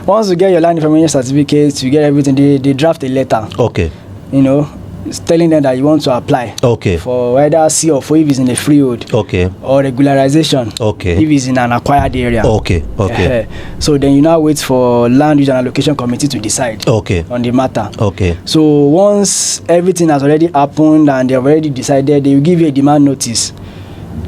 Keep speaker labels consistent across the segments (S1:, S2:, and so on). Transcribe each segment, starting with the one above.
S1: once you get your land information certificate, you get everything. They draft a letter.
S2: Okay.
S1: You know, it's telling them that you want to apply.
S2: Okay.
S1: For either C or for if it's in a freehold.
S2: Okay.
S1: Or regularization.
S2: Okay.
S1: If it's in an acquired area.
S2: Okay. Okay.
S1: So then you now wait for land use and allocation committee to decide.
S2: Okay.
S1: On the matter.
S2: Okay.
S1: So once everything has already happened and they have already decided, they will give you a demand notice.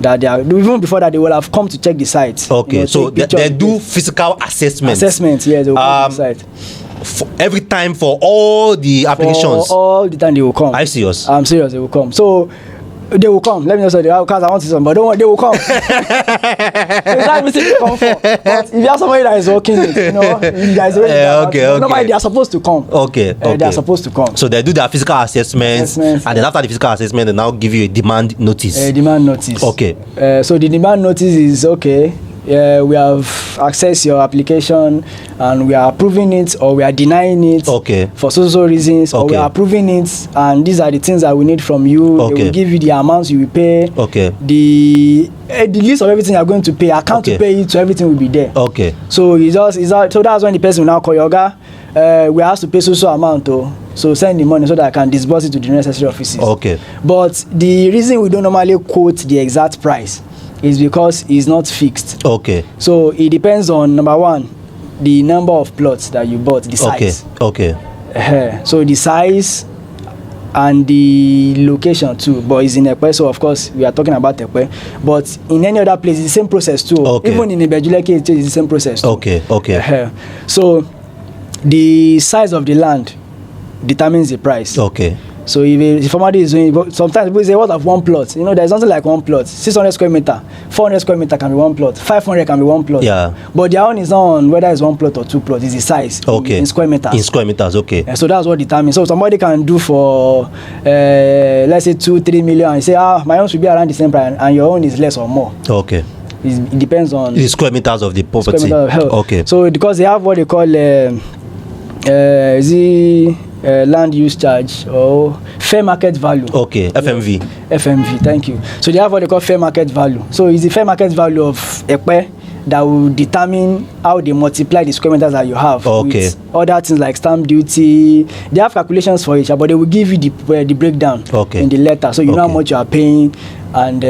S1: That they are, even before that, they will have come to check the site.
S2: Okay,
S1: you know,
S2: so they do physical assessment.
S1: Assessment, yes, they will come to the site.
S2: Every time for all the applications.
S1: For all the time they will come.
S2: Are you serious?
S1: I'm serious, they will come. So they will come. Let me just say because I want to see some, but don't worry, they will come. So it's not everything they come for. But if you have somebody that is working it, you know, you guys already nobody, they are supposed to come.
S2: Okay.
S1: They are supposed to come.
S2: So they do their physical assessments, and then after the physical assessment, they now give you a demand notice.
S1: A demand notice.
S2: Okay.
S1: So the demand notice is okay. We have accessed your application and we are approving it or we are denying it for so reasons, or we are approving it and these are the things that we need from you. They will give you the amounts you will pay, the list of everything you are going to pay, account to pay it, so everything will be there. Okay. So so that's when the person will now call your guy. We have to pay so amount so send the money so that I can disburse it to the necessary offices. Okay. But the reason we don't normally quote the exact price is because it's not fixed. Okay. So it depends on, number one, the number of plots that you bought, the size. Okay. So the size and the location too, but it's in Ekpe, so of course we are talking about Ekpe. But in any other place, it's the same process too. Okay. Even in the Bejule case, it's the same process too. Okay. Okay. So the size of the land determines the price. Okay. So if somebody is doing, sometimes people say, what of one plot? You know, there's nothing like one plot. 600 square meter, 400 square meter can be one plot, 500 can be one plot. Yeah. But their own is not on whether it's one plot or two plots, it's the size. Okay. In square meters. In square meters, okay. And so that's what determines. So somebody can do for, let's say 2-3 million and say, my own should be around the same price, and your own is less or more. Okay. It depends on the square meters of the property. Square meter of okay. So because they have what they call land use charge or fair market value. Okay, FMV. FMV, thank you. So they have what they call fair market value. So it's the fair market value of Ekpe that will determine how they multiply the square meters that you have. Okay. With other things like stamp duty. They have calculations for each, but they will give you the breakdown in the letter. So you know how much you are paying and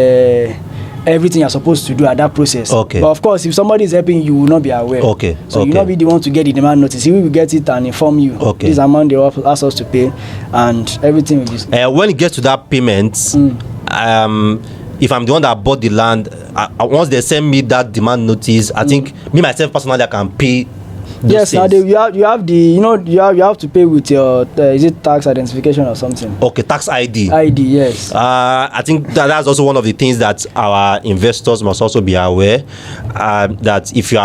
S1: everything you're supposed to do at that process. Okay. But of course, if somebody is helping you, will not be aware. Okay. So you will not be the one to get the demand notice. He will get it and inform you. Okay. This amount they ask us to pay, and everything will be. When it gets to that payment, if I'm the one that bought the land, once they send me that demand notice, I think me myself personally I can pay. Yes, now you have the you have to pay with your is it tax identification or something? Okay, tax ID. ID, yes. I think that's also one of the things that our investors must also be aware that if you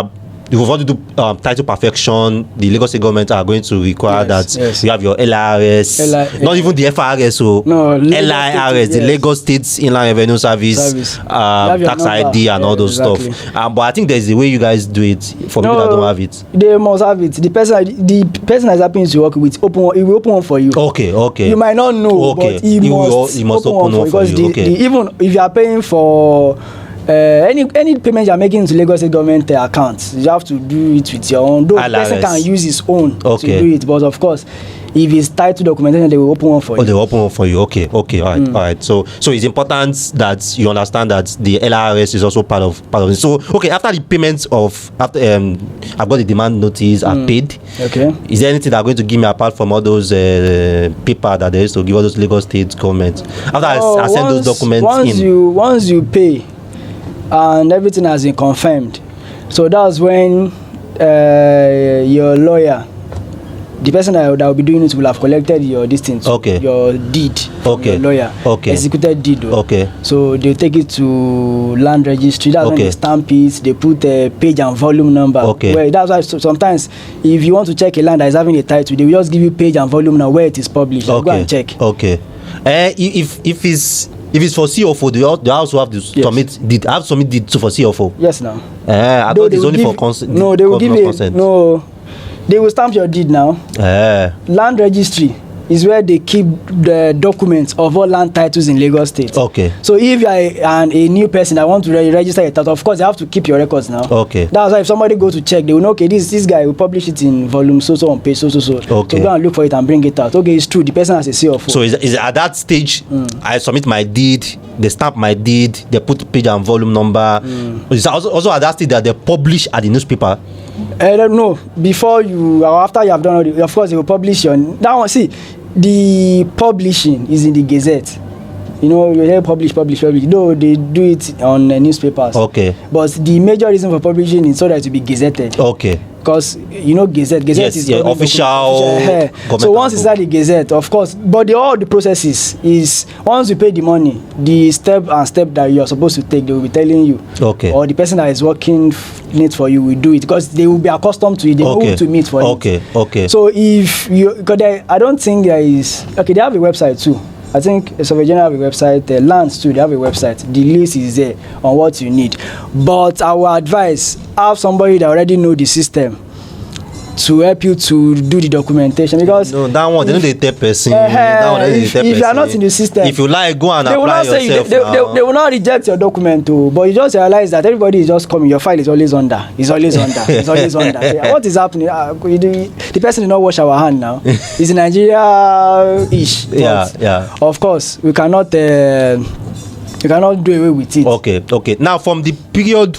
S1: want to do title perfection, the Lagos State government are going to require that you have your LIRS, not even the FRS, so LIRS, the Lagos State Inland Revenue Service, tax ID and all those stuff. But I think there's a way you guys do it for people that don't have it. They must have it. The person that's happening to work with, he will open one for you. Okay, okay. You might not know, but he must open one for you. Because even if you are paying for any payment you are making to Lagos State government accounts, you have to do it with your own. Though the person can use his own to do it, but of course, if it's tied to documentation, they will open one for you. They will open one for you. Okay, okay, all right. So it's important that you understand that the LRS is also part of it. So okay, after the payments I've got the demand notice, I've paid. Okay. Is there anything that are going to give me apart from all those paper that they used to give all those Lagos State government? After I send those documents once you pay and everything has been confirmed, so that's when your lawyer, the person that will be doing it, will have collected your distance, your deed, your lawyer, executed deed. Okay. So they take it to land registry. That's when they stamp it. They put a page and volume number. Okay. Where that's why sometimes if you want to check a land that is having a title, they will just give you page and volume number where it is published. Okay. Go and check. Okay. If it's for CFO, they also have to submit deed. I have to submit deed for CFO. Yes, now. I thought it's only for consent. No, they will give you. No, they will stamp your deed now. Land registry. is where they keep the documents of all land titles in Lagos State.
S2: Okay.
S1: So if you are a new person that want to register a title, of course you have to keep your records now.
S2: Okay.
S1: That's why if somebody go to check, they will know, okay, this guy will publish it in volume so on page so.
S2: Okay.
S1: So go and look for it and bring it out. Okay, it's true. The person has a CFO.
S2: So is at that stage, I submit my deed, they stamp my deed, they put page and volume number. Is also at that stage that they publish at the newspaper?
S1: No, before you or after you have done all of course they will publish that one. See, the publishing is in the Gazette. You know, you hear publish. No, they do it on newspapers.
S2: Okay.
S1: But the major reason for publishing is so that it will be gazetted.
S2: Okay.
S1: Because you know Gazette
S2: yes,
S1: is
S2: official.
S1: So once it's at the Gazette, of course, but all the processes is once you pay the money, the step that you are supposed to take, they will be telling you.
S2: Okay.
S1: Or the person that is working it for you will do it because they will be accustomed to it. They know who to meet for it.
S2: Okay.
S1: So if you, because I don't think there is. Okay, they have a website too. I think Surv have a website, lands too, they have a website. The list is there on what you need. But I would advise, have somebody that already know the system to help you to do the documentation because
S2: no, that one they know they tell person.
S1: If you are not in the system,
S2: if you like, go and apply yourself.
S1: They will not reject your document too, but you just realize that everybody is just coming. Your file is always under. It's always under. Yeah, what is happening? The person did not wash our hand now. It's in Nigeria-ish.
S2: Yeah.
S1: Of course, we cannot do away with it.
S2: Okay. Now from the period.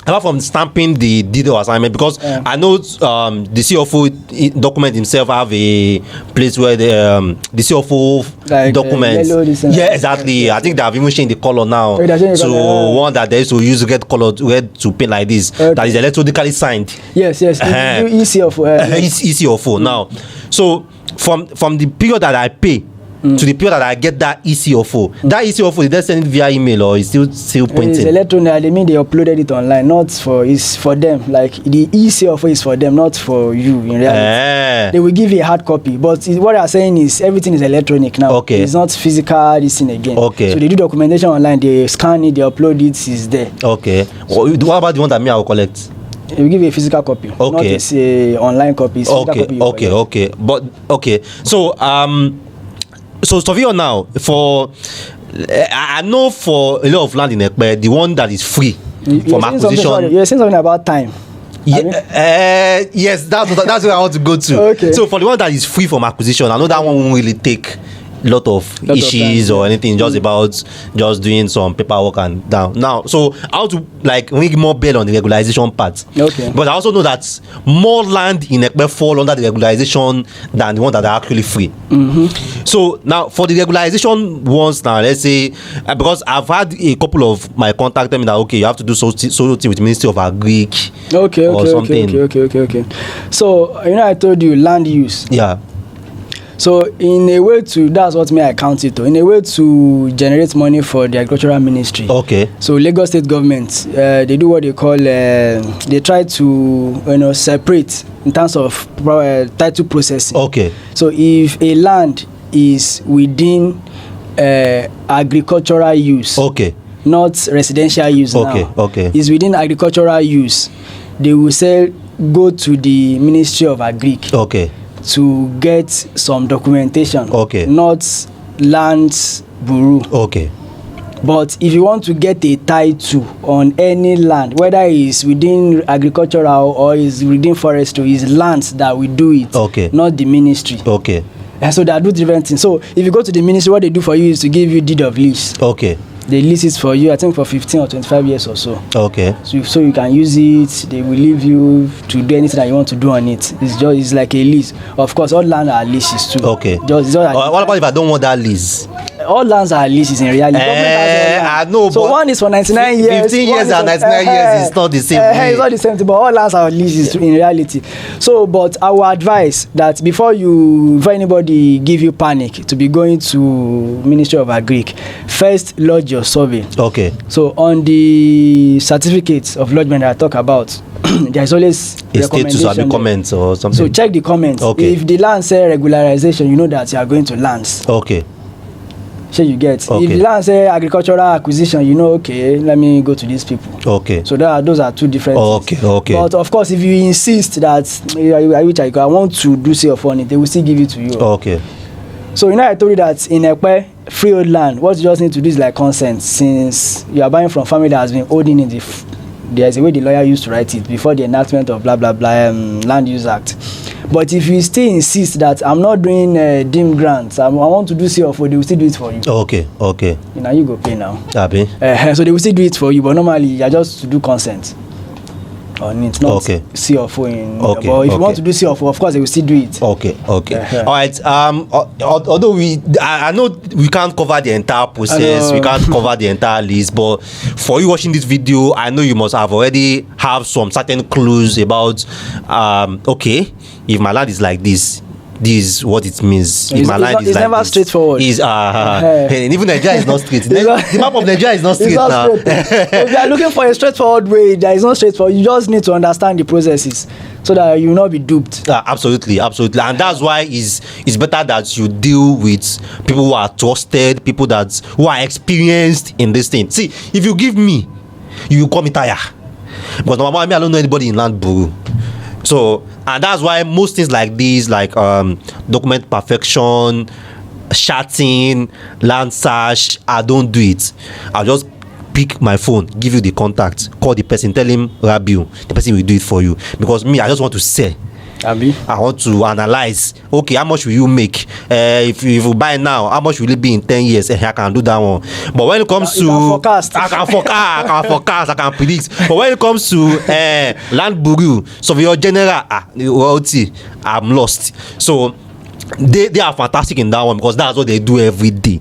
S2: Apart from stamping the deed of assignment, because I know the CFO document himself have a place where the CFO like, documents. Exactly. I think they have even changed the color now. So one that they used to use red color to paint like this, that is electronically signed.
S1: Yes.
S2: ECFO now. So from the period that I pay to the period that I get that ECFO. That ECFO, did they send it via email or is still printing?
S1: It's electronic. They mean they uploaded it online. It's for them. Like the ECFO is for them, not for you in reality. They will give you a hard copy. But what they are saying is everything is electronic now.
S2: Okay.
S1: It's not physical this thing again.
S2: Okay.
S1: So they do documentation online, they scan it, they upload it, it's there.
S2: Okay. What about the one that I will collect?
S1: It will give you a physical copy. Okay. Not a online copy. It's
S2: okay. But So So Surveyor now, for I know for a lot of land in Ekpe, the one that is free from acquisition.
S1: You're saying something about time.
S2: Yes, that's what I want to go to.
S1: Okay.
S2: So for the one that is free from acquisition, I know that one won't really take a lot of issues or anything, just about just doing some paperwork and down. Now, so how to ring more bell on the regularization part.
S1: Okay.
S2: But I also know that more land in Ekpe fall under the regularization than the one that are actually free.
S1: Mm-hmm.
S2: So now for the regularization ones now, let's say because I've had a couple of my contact tell me that you have to do something with Ministry of Agric.
S1: Okay. So I told you land use.
S2: Yeah.
S1: So in a way that's what I count it to. In a way to generate money for the agricultural ministry.
S2: Okay.
S1: So Lagos State government, they do what they call they try to separate in terms of title processing.
S2: Okay.
S1: So if a land is within agricultural use.
S2: Okay.
S1: Not residential use now.
S2: Okay.
S1: Is within agricultural use, they will say go to the Ministry of Agric.
S2: Okay.
S1: To get some documentation.
S2: Okay.
S1: Not land bureau.
S2: Okay.
S1: But if you want to get a title on any land, whether it's within agricultural or is within forestry, is lands that we do it.
S2: Okay.
S1: Not the ministry.
S2: Okay.
S1: And so they do different things. So if you go to the ministry, what they do for you is to give you deed of lease.
S2: Okay.
S1: They lease it for you, I think for 15 or 25 years or so.
S2: Okay.
S1: So you can use it. They will leave you to do anything that you want to do on it. It's like a lease. Of course, all land are leases too.
S2: Okay. What about if I don't want that lease?
S1: All lands are leases in reality.
S2: I know,
S1: so
S2: but
S1: one is for 99 years.
S2: 15 years and 99 years is not the same.
S1: It's not the same thing, but all lands are leases in reality. So, but I would advise that before anybody give you panic to be going to Ministry of Agric, first lodge your survey.
S2: Okay.
S1: So on the certificates of lodgement that I talk about, there's always
S2: a status or a comments or something.
S1: So check the comments.
S2: Okay.
S1: If the land say regularization, you know that you are going to lands.
S2: Okay.
S1: Sure you get.
S2: Okay.
S1: If the land say agricultural acquisition, you know, okay, let me go to these people.
S2: Okay.
S1: So those are two different things.
S2: Okay.
S1: But of course, if you insist that I want to do say of on it, they will still give it to you.
S2: Okay.
S1: So I told you that in Ekpe, freehold land, what you just need to do is like consent, since you are buying from family that has been holding in there's a way the lawyer used to write it before the enactment of blah blah blah Land Use Act. But if you still insist that I'm not doing dim grants, I want to do CFO, they will still do it for you.
S2: Okay.
S1: You go pay now.
S2: Abi.
S1: So they will still do it for you, but normally you are just to do consent. It's not CFO in. But if you want to do CFO, of course they will still do it.
S2: Okay. All right. Although I know we can't cover the entire process, we can't cover the entire list, but for you watching this video, I know you must have already have some certain clues about if my land is like this is what it means. If my land is like
S1: never
S2: this,
S1: straightforward.
S2: And even Nigeria is not straight. The map of Nigeria is not straight now.
S1: If you are looking for a straightforward way, there is no straightforward. You just need to understand the processes so that you will not be duped.
S2: Absolutely, and that's why it's better that you deal with people who are trusted, people who are experienced in this thing. See, if you give me, you call me tire, but I don't know anybody in land bureau. So, and that's why most things like these, like document perfection, sharding, land search, I don't do it. I'll just pick my phone, give you the contact, call the person, tell him Rabiu, the person will do it for you. Because me, I just want to sell.
S1: Abi?
S2: I want to analyze. Okay, how much will you make? If you buy now, how much will it be in 10 years? I can do that one. But when it comes to
S1: forecast.
S2: I can forecast, I can predict. But when it comes to land bureau, so for your general royalty, I'm lost. So they are fantastic in that one because that's what they do every day.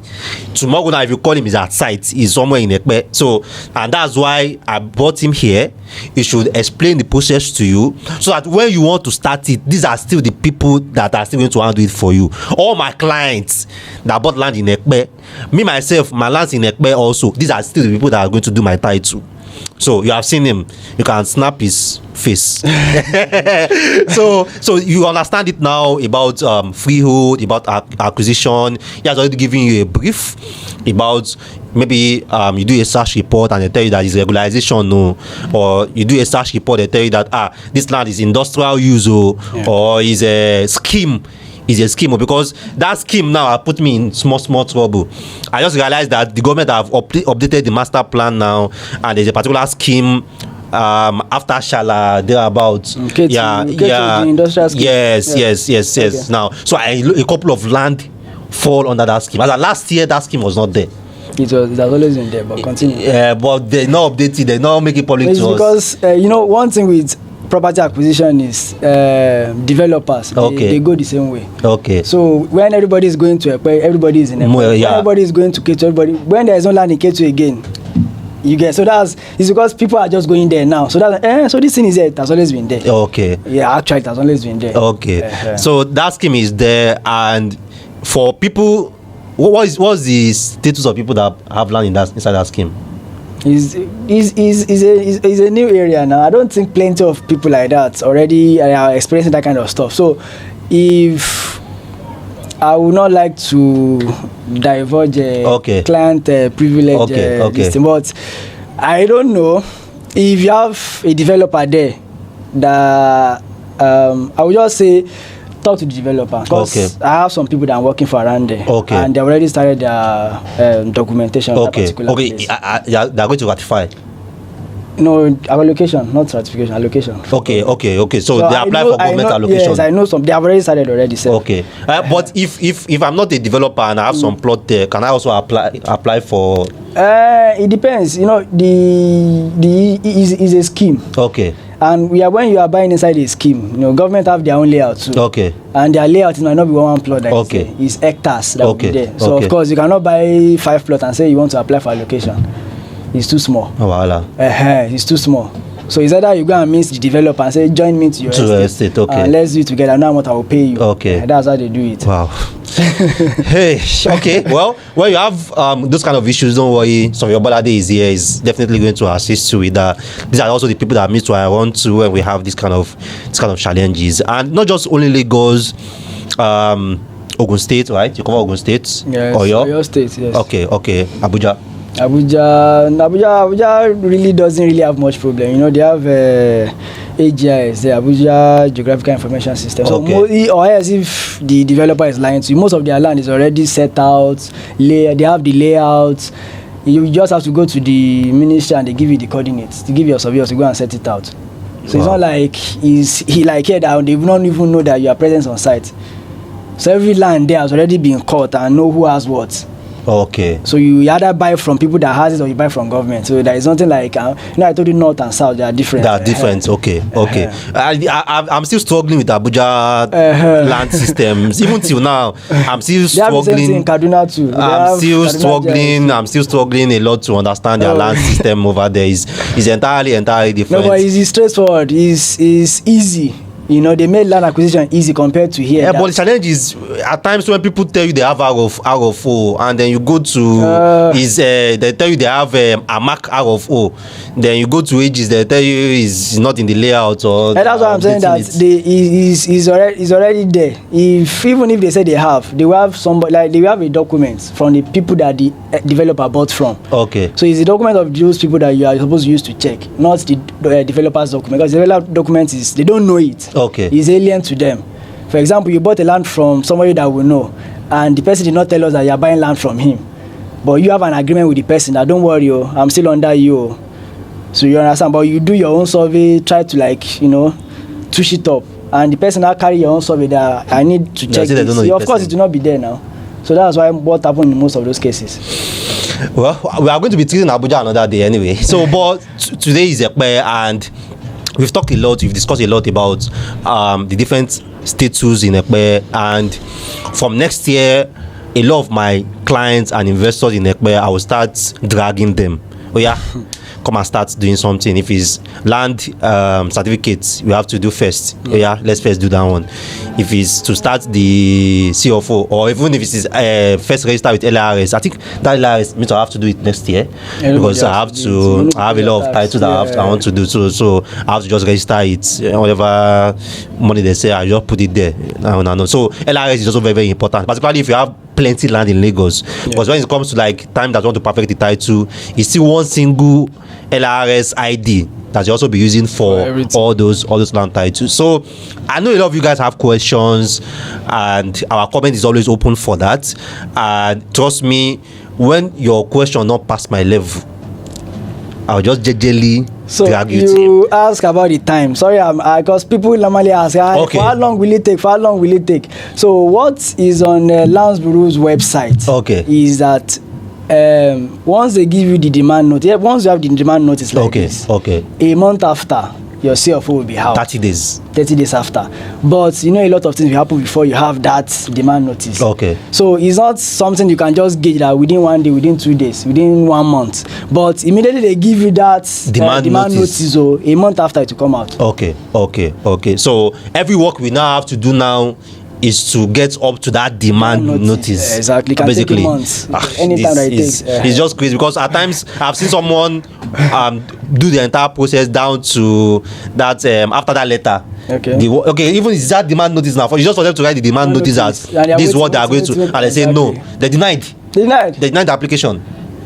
S2: Tomorrow now, if you call him, he's at site, he's somewhere in Ekpe. So, and that's why I brought him here. He should explain the process to you so that when you want to start it, these are still the people that are still going to handle it for you. All my clients that bought land in Ekpe, me myself, my lands in Ekpe also, these are still the people that are going to do my title. So you have seen him, you can snap his face. so you understand it now about freehold, about acquisition. He has already given you a brief about maybe you do a search report and they tell you that it's regularization, no, or you do a search report, they tell you that this land is industrial use, or is a scheme. Because that scheme now put me in small trouble. I just realized that the government have updated the master plan now, and there's a particular scheme after Shala thereabouts.
S1: The industrial scheme.
S2: Yes. Okay. Now, so a couple of land fall under that scheme. As of last year, that scheme was not there.
S1: It has always been there, but continue.
S2: But they not update it. They not make it public to us.
S1: Because one thing with property acquisition is developers. They go the same way.
S2: Okay.
S1: So when everybody is going to Ekpe, everybody is in Ekpe. When everybody is going to Ketu, everybody. When there is no land in Ketu again, you get. So it's because people are just going there now. So so this thing is there. It has always been there.
S2: Okay.
S1: Yeah, actually, it has always been there.
S2: Okay. So that scheme is there, and for people, what's the status of people that have land inside that scheme?
S1: Is a new area now. I don't think plenty of people like that already are experiencing that kind of stuff. So if I would not like to divulge client privilege this thing, but I don't know if you have a developer there that I would just say talk to the developer, because I have some people that are working for around there, and they already started their documentation. That particular place.
S2: They are going to ratify.
S1: No, allocation, not certification, allocation.
S2: Okay. So they apply for government allocation.
S1: Yes, I know some. They have already started already. Sir.
S2: Okay, but if I'm not a developer and I have some plot there, can I also apply for?
S1: It depends. The is a scheme.
S2: Okay.
S1: And when you are buying inside a scheme, government have their own layout too.
S2: Okay.
S1: And their layout might not be one plot. It's hectares that will be there. So of course you cannot buy 5 plots and say you want to apply for allocation. It's too small. It's too small. So it's either you go and meet the developer and say join me to your estate.
S2: Okay.
S1: Let's do it together. Now what I will pay you.
S2: Okay.
S1: That's how they do it.
S2: Wow. Hey. Okay. Well, when you have those kind of issues, don't worry. So your Bolade is here. Is definitely going to assist you with that. These are also the people that meet I want to when we have this kind of challenges, and not just only Lagos, Ogun State, right? You cover Ogun State.
S1: Yes. Oyo State. Yes.
S2: Okay. Abuja
S1: really doesn't really have much problem. They have AGIS, the Abuja Geographical Information System. So or else if the developer is lying to you, most of their land is already set out, they have the layouts. You just have to go to the ministry and they give you the coordinates. They give your surveyors to go and set it out. So it's not like he like here that they don't even know that you are present on site. So every land there has already been caught and know who has what.
S2: Okay.
S1: So you either buy from people that has it or you buy from government. So there is nothing like I told you north and south, they are different.
S2: They are different. Okay. I'm still struggling with Abuja land systems. Even till now, I'm still struggling.
S1: In Kaduna too.
S2: I'm still struggling a lot to understand their land system over there. Is entirely different.
S1: No, but it's straightforward. It's easy. You know, they made land acquisition easy compared to here.
S2: Yeah, but the challenge is at times when people tell you they have R of O, and then you go to they tell you they have a mark R of O, then you go to Ages, they tell you is not in the layout or. And
S1: that's why I'm saying that is already there. Even if they say they will have somebody like they will have a document from the people that the developer bought from.
S2: Okay.
S1: So it's a document of those people that you are supposed to use to check, not the developer's document, because the developer document is they don't know it.
S2: Okay.
S1: It's alien to them. For example, you bought a land from somebody that will know, and the person did not tell us that you are buying land from him. But you have an agreement with the person that don't worry, I'm still under you. So you understand, but you do your own survey, try to touch it up. And the person now carry your own survey that I need to check this. Of course, it will not be there now. So that's why what happened in most of those cases.
S2: Well, we are going to be treating Abuja another day anyway. So, but today is Ekpe, and we've discussed a lot about the different status in Ekpe, and from next year, a lot of my clients and investors in Ekpe, I will start dragging them. Oh yeah, come and start doing something. If it's land certificates, we have to do first. Oh yeah, let's first do that one. If it's to start the CFO, or even if it's first register with LRS, I think that LRS means I have to do it next year, because I have a lot of titles that I want to do. So I have to just register it. Whatever money they say, I just put it there. No. So LRS is also very, very important, particularly if you have plenty land in Lagos, because when it comes to like time that you want to perfect the title, it's still one single LRS ID that you also be using for all those land titles. So I know a lot of you guys have questions, and our comment is always open for that. And trust me, when your question not pass my level, I'll just gently drag you.
S1: So you ask about the time. Sorry, because people normally ask, for how long will it take? For how long will it take? So what is on Lands Bureau's website is that once they give you the demand notice, once you have the demand notice like this, a month after, your CFO will be out. 30 days after. But a lot of things will happen before you have that demand notice. So it's not something you can just gauge that within 1 day, within 2 days, within 1 month. But immediately they give you that demand notice, a month after it will come out.
S2: Okay. So every work we now have to do now is to get up to that demand notice.
S1: Exactly. Can
S2: basically
S1: take months. Anytime that it takes.
S2: It's just crazy, because at times I've seen someone do the entire process down to that after that letter. Even is that demand notice now? It's just for them to write the demand notice as this is what they are going to, and they say no, they denied the application.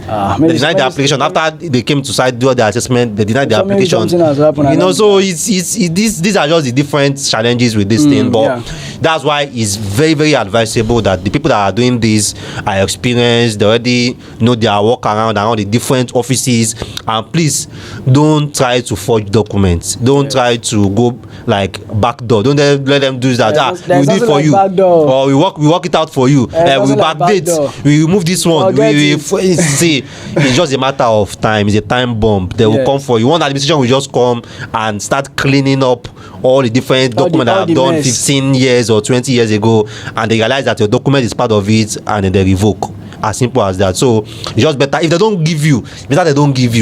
S2: They denied the application after they came to site, do the assessment. They denied the application. So these are just the different challenges with this thing. But that's why it's very, very advisable that the people that are doing this are experienced. They already know their work around the different offices. And please don't try to forge documents. Don't try to go like backdoor. Don't let them do that. We do it for you, or we work it out for you. We backdate. We remove this one. See. It's just a matter of time. It's a time bomb. They will come for you. One administration will just come and start cleaning up all the different documents that have done 15 years or 20 years ago, and they realize that your document is part of it, and then they revoke. As simple as that. So it's just better if they don't give you,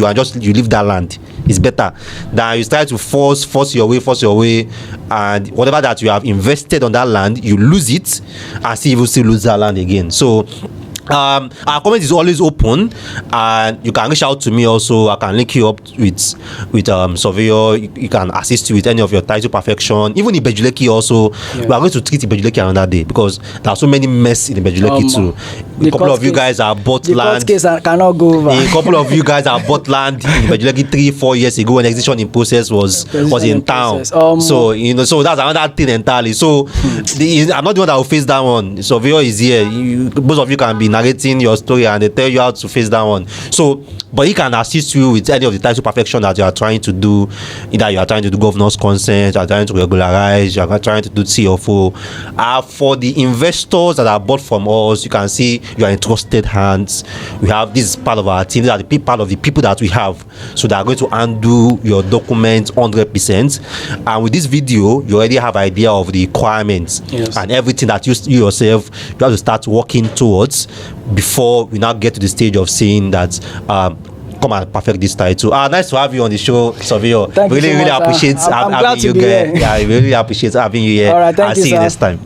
S2: and just you leave that land. It's better than you try to force your way, and whatever that you have invested on that land, you lose it, and see if you still lose that land again. So our comment is always open, and you can reach out to me also. I can link you up with surveyor. You can assist you with any of your title perfection, even in Bejuleki also. We are going to treat Bejuleki another day, because there are so many mess in Bejuleki too. A couple of you guys have bought land.
S1: The court case cannot go over.
S2: A couple of you guys have bought land in Bajulagi 3-4 years ago when execution in process was in town. So so that's another thing entirely. So I'm not the one that will face that one. Surveyor is here. Both of you can be narrating your story and they tell you how to face that one. So, but he can assist you with any of the types of perfection that you are trying to do. Either you are trying to do governor's consent, you are trying to regularize, you are trying to do CFO. For the investors that are bought from us, you can see you are in trusted hands. We have this part of our team. These are the part of the people that we have. So they are going to undo your documents 100%. And with this video, you already have an idea of the requirements and everything that you yourself you have to start working towards before we now get to the stage of saying that come and perfect this title. Nice to have you on the show, Surveyor.
S1: Thank you so much,
S2: appreciate having you here. Yeah, I really appreciate having you here.
S1: All right, thank you,
S2: I'll see you
S1: sir.
S2: next time.